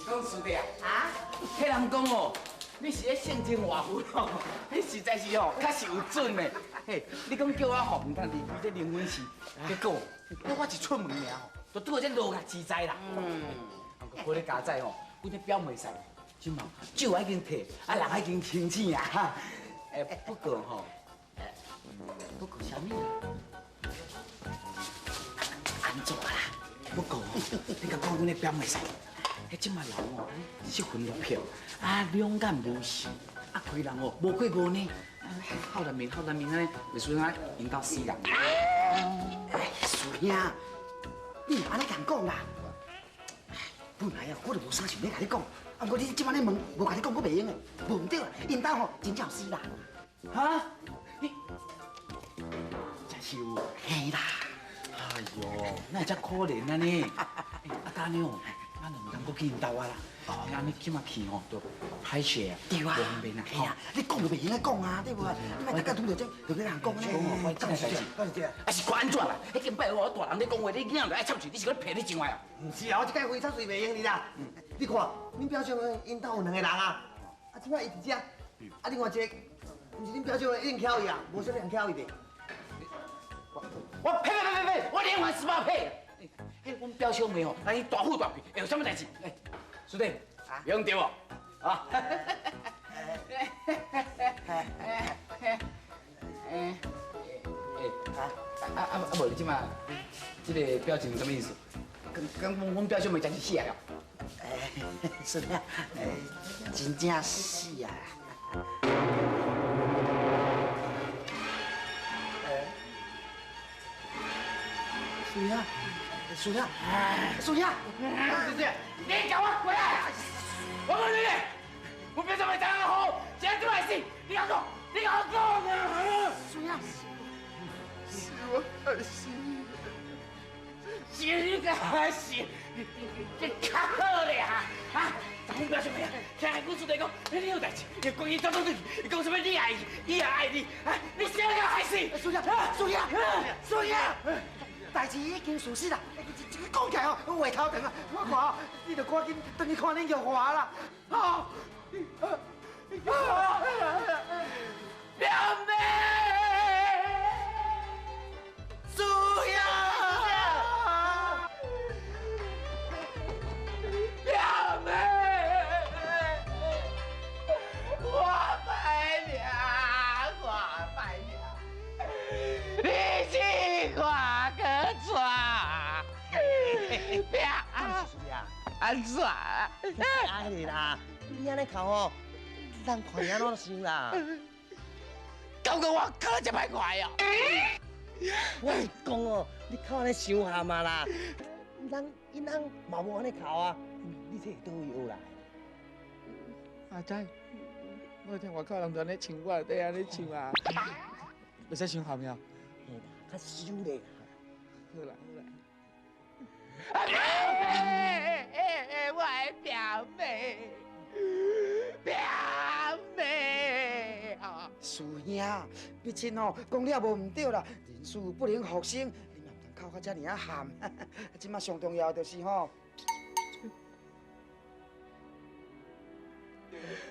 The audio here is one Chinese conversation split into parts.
讲师弟啊，迄人讲哦，你是咧性情外夫哦，你实在是哦，确实有准的。嘿，你讲叫我吼唔通离开这灵魂寺，结果我一出门尔吼，就拄到这落来之灾啦。不过你家仔吼，阮咧表袂使，即嘛酒已经退，啊人已经清醒啊。不过吼，不过啥物啊？安怎啦？不过你甲讲阮咧表袂使。 即马人哦，失魂落魄，啊，两眼无神，啊，开人哦，无过5年，好难面，安尼，袂输啊，引到死人。哎，师兄，你莫安尼共讲啦。本来啊，我就无啥想要甲你讲，啊，不过你即摆咧问，无甲你讲，我袂用的，无唔对啦，因兜吼真正有死人。哈？你真是有？嘿啦。哎呦，那会遮可怜啊呢？啊，干你哦。 咱就唔通搁去因兜啊啦！哦，安尼今仔去吼，就歹势啊，对啊，方便啊。嘿啊，你讲就袂用讲啊，对无？你莫大家拄着这，就跟人讲咧。我真系代志，啊是怪安怎啦？迄间摆我大人咧讲话，你囝就爱插嘴，你是咧骗你情话啊？唔是啊，我这个非插水袂用你啦。你看，恁表兄因兜有2个人啊，啊，即摆伊伫遮，啊，另外一个，唔是恁表兄一定巧伊啊，无说人巧伊的。我呸！我连环18配。 迄阮表兄妹吼，安尼大富大贵，会有啥物代志？哎，师弟，用对无？啊！无你即马，这个表情什么意思？跟阮表兄妹真是死啊了。是的，真正死啊！是啊。 叔兄，叔兄，师姐，你叫我过来！我问你，我表兄妹怎样好？现在怎么回事？你讲，你讲啊！叔兄，是我害死，是你个害死，你较好咧哈！啊，咱阮表兄妹啊，听阮师弟讲，你有代志，你故意走走去，你讲什么？你爱伊，伊也爱你，啊，你谁个害死？叔兄，叔兄，叔兄。 代志已经事实啦，这个讲起来哦，话头长啊，我看哦，你着赶紧等去看恁玉华啦，好。表妹，叔兄，表妹，我拜命，我拜命，你是我。 安怎？哎啦，你安尼哭哦，人看安怎想啦？感觉我哭真歹快哦。我是讲哦，你哭安尼想下嘛啦，因翁嘛无安尼哭啊，你这都有啦。阿仔，我听外口人在咧唱，我在安尼唱啊，会使想下面？嘿啦，较羞咧。好啦好啦。 我的表妹，表妹啊！师兄，毕竟哦，讲了无唔对啦，人事不能复生，你嘛唔通哭到遮尔啊喊。即马上重要就是吼。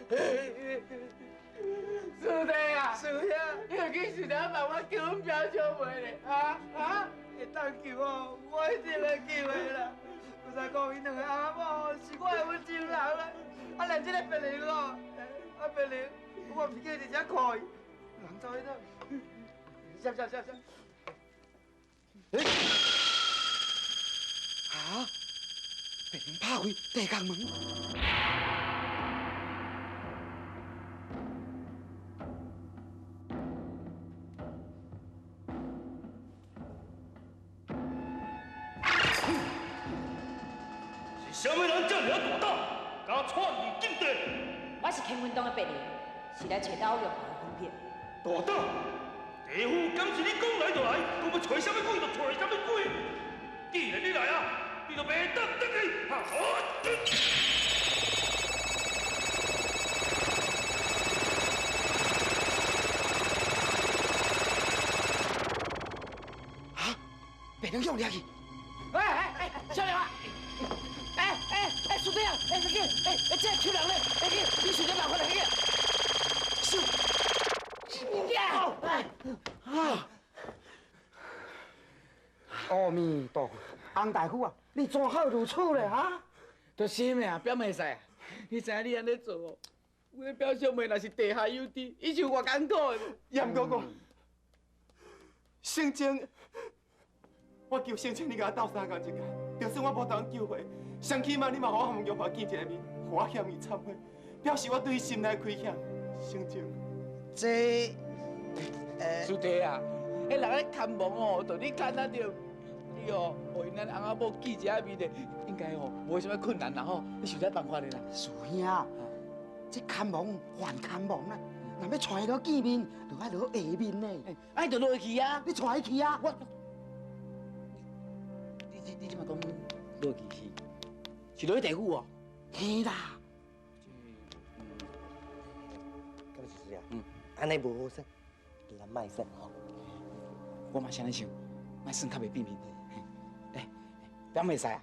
师弟啊，师兄，你有去是哪办法救阮表兄妹咧？啊！会当救哦，我一定会救的啦。有才讲，伊2个阿某是我的温情人啦。啊，连这个别人哦，别人，我唔记直接看伊，人走迄度。闪！啊！别人拍开地港门。 什么人这么大胆，敢闯入禁地？我是乾运洞的别人，是来找到玉华的分片。大胆！地府敢是你讲来就来，讲要找什么鬼就找什么鬼。既然你来啊，你就袂当得去。啊！别人用掠去。小刘啊！师弟啊！去！哎，这救人咧！快去，你手机拿过来，快去！手，呀！啊！阿弥陀佛，洪大夫啊，你怎好如此咧哈？都心的啊，表袂使啊！你知影你安尼做哦，我的表兄妹若是地下有地，伊就偌艰苦的。严哥哥，圣经，我求圣经你甲我斗3工一届，就算我无当救回，上起码你嘛互我红玉华见一个面，互我歉意忏悔，表示我对伊心内亏欠。圣经，这，师弟啊，迄人咧看忙哦，就你看啊着，你哦，互因咱翁仔某见一下面的，应该哦，无啥物困难啦吼，你想啥办法的啦？师兄，这看忙还看忙啦，若要带伊落见面，就爱落下面呢。哎，就落去啊！你带伊去啊？你即马讲落去是落去地府哦？嘿啦，咁是是啊，安尼无好耍，咱卖耍吼。我嘛是安尼想，莫算较袂变面。哎，表袂使啊！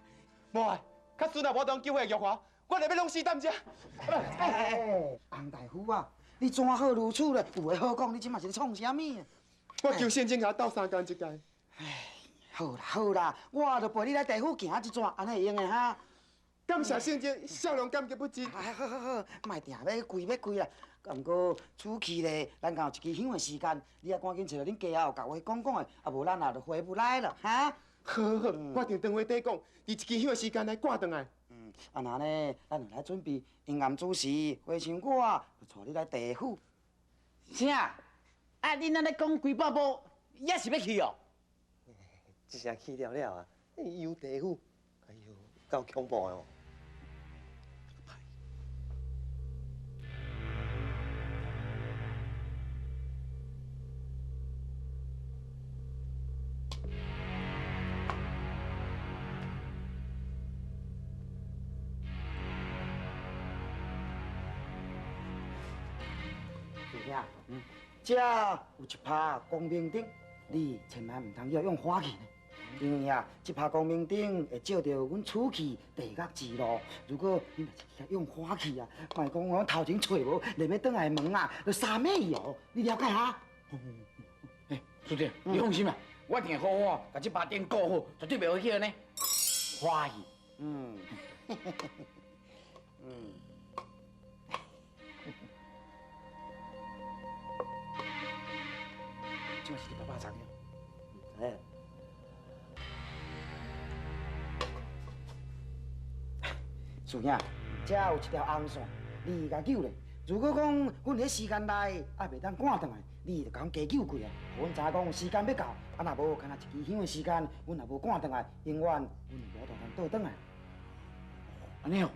无啊，较孙啊无当救回玉华，我来要弄死担遮。洪大夫啊，你怎好如此咧？有话好讲，你即马是咧创啥物啊？我求圣经甲我斗3工一届。好啦好啦，我就陪你来地府行一转，安尼会用的哈。感谢圣经，笑容感激不尽。哎，好好好，莫定要跪啦。毋过此去咧，咱敢有一支香的时间，你也赶紧找到恁家后，甲话讲讲的，啊无咱也就回不来了哈。好，我定电话底讲，伫一支香的时间内赶转来。啊那呢，咱就来准备阴暗主事，花香果，就带你来地府。啥？啊，恁安尼讲规半步，也是要去哦？一声去了了啊，游地府，哎呦，够恐怖的哦。弟兄，这有一拍光明灯，你千万唔通要用火去呢。因为啊，这拍光明灯会照到阮厝去地狱之路。如果你若是用火去啊，莫讲我头前找无，连要转来的门啊，就3米哦。你了解哈？哎，师弟，你放心啦，我一定会好好把这把灯顾好，绝对袂会去呢。欢喜。嗯。这是你爸爸长的。哎，师兄，这有一条红线，你甲救咧。如果讲阮伫时间内还袂当赶转来，你就讲加救几啊，互阮知影讲时间要到，啊若无，干那一支香的时间，阮若无赶转来，永远阮无办法倒转来。安尼哦，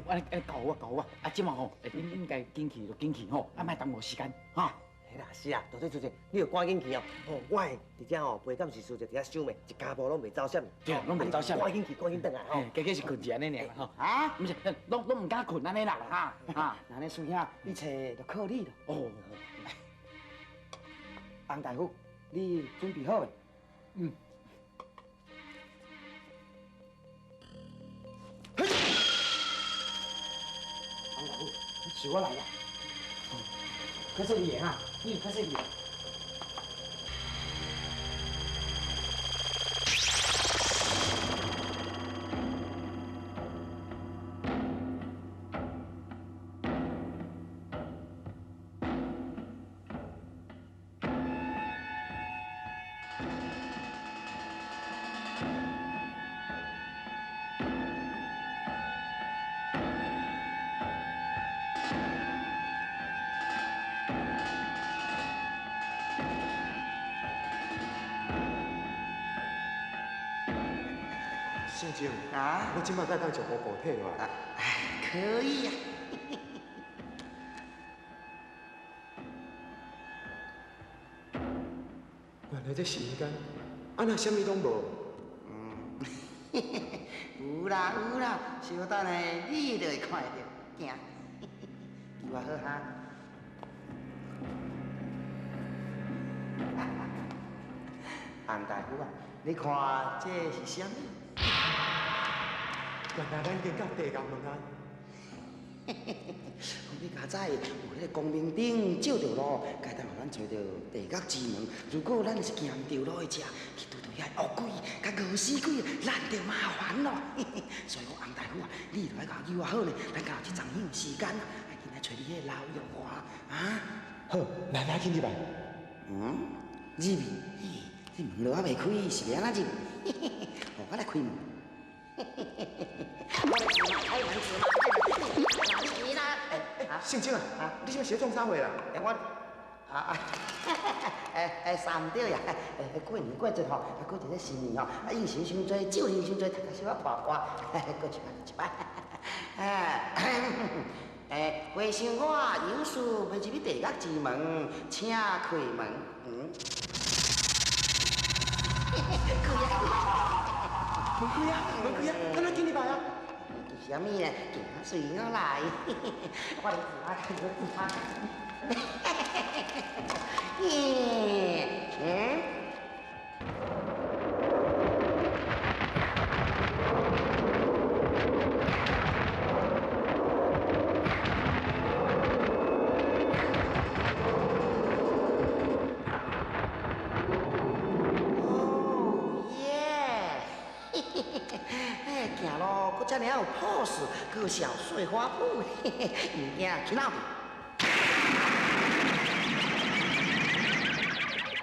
安尼搞我，啊，即嘛吼，恁应该紧去就紧去吼，啊，莫耽误时间，哈。嘿啦，是啊，大姐，你要赶紧去哦。哦，我伫遮吼陪监视师就伫遐想袂，一家步拢袂走闪。对，拢袂走闪。赶紧去，赶紧转来吼。加计是困一安尼尔吼。啊？毋是，拢毋敢困安尼啦，哈。那安尼师兄，你找就靠你了。哦。洪大夫，你准备好未？嗯。洪大夫，是我来了。可是你哈，可是你。圣经，啊？我即摆该当上我补体了。可以呀。原来这时间，啊那什么拢无。有啦，稍等下你就会看到。行，计划好哈。洪大夫啊，你看这是啥物？原来咱已经到地监门啊，讲你家仔有迄个光明顶照着路，该当互咱找着地狱之门。如果咱是行唔着路的只，去拄着遐恶鬼、甲饿死鬼，咱就麻烦咯。所以我洪大夫啊，你来甲我救我好呢，咱甲这昨天有时间啊，来进来找你迄个老药花啊。好，咱紧入来。入去，这门路还未开，是要安怎入？我来开门。我来开门，开门，你呢？姓郑啊，你是要写中啥货啦？我三对呀，过年过节吼，过一个新年吼，应酬伤多，酒饮伤多，大家小可破瓜，过一摆。回想我有事要入去地狱之门，请开门。门开啊，咱来紧入来啊！什么呢？随我来，我来行路，搁遮尔有 pose， 搁有小碎花布，物件去哪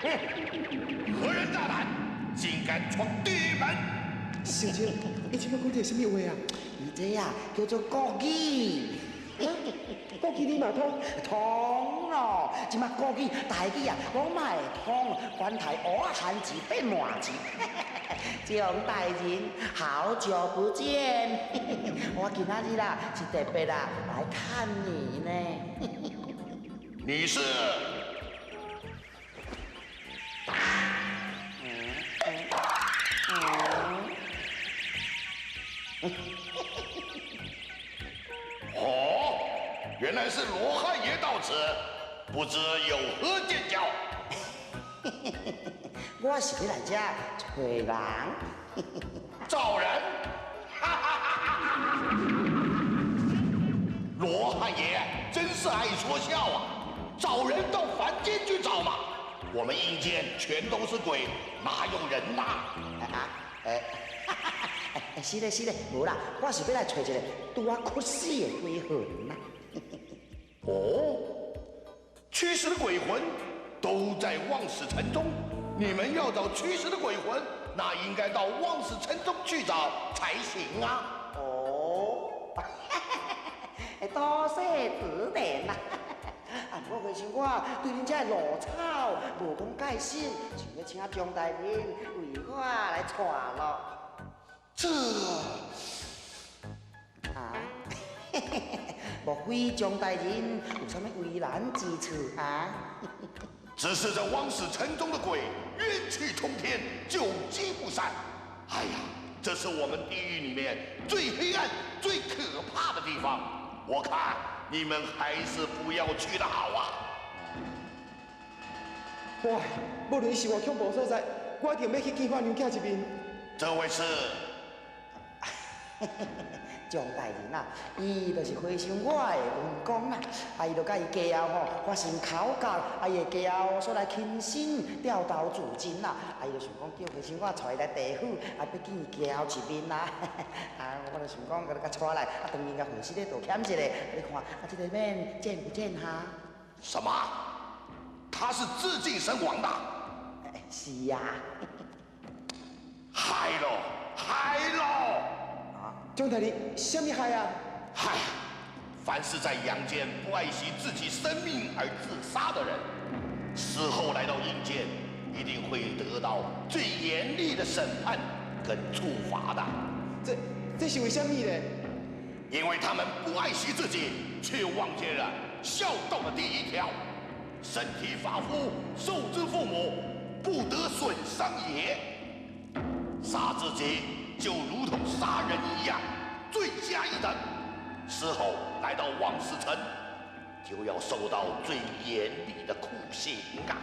去？何人大胆，竟敢闯地狱门？姓郑，你这要讲的什么话啊？伊这啊叫做国语。国语你嘛通？通咯，即马国语、台语啊，我嘛会通。翻台蚵仔汉字变满字。蒋大人，好久不见！我今仔日啦是特别啦来看你呢。你是？哦，原来是罗汉爷到此，不知有何见教？我是要来这找人。找人？罗汉爷真是爱说笑啊！找人到凡间去找嘛。我们阴间全都是鬼，哪有人呐？是嘞是嘞，无啦，我是要来找一个拄啊缺死的鬼魂呐。哦，驱使的鬼魂都在望死城中。你们要找驱使的鬼魂，那应该到望死城中去找才行啊！哦，多谢指点啦。我回想我对恁这路草无讲介绍，想要请张大人为我来带咯。这莫非张大人有啥物为难之处啊？只是这望死城中的鬼冤气冲天，久积不散。哎呀，这是我们地狱里面最黑暗、最可怕的地方。我看你们还是不要去的好啊！哇，无论是偌恐怖所在，我一定要去见看娘囝一面。这位是？张大人啊，伊就是回想我的运功啦，伊就甲伊家后吼发生口角，伊的家后所来轻生掉刀自尽啦，伊就想讲叫回想我带来地府，要见伊家后一面啦。我就想讲甲你带来，当然甲回师咧道歉一下，你看这个面见不见哈？什么？他是自尽身亡的？是呀。嗨喽，嗨喽！张大人，什么害啊？嗨，凡是在阳间不爱惜自己生命而自杀的人，死后来到阴间，一定会得到最严厉的审判跟处罚的。这是为什么呢？因为他们不爱惜自己，却忘记了孝道的第一条：身体发肤，受之父母，不得损伤也。杀自己就如同杀人一样，罪加一等。死后来到望死城，就要受到最严厉的酷刑啊！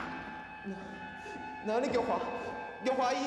那你叫华医。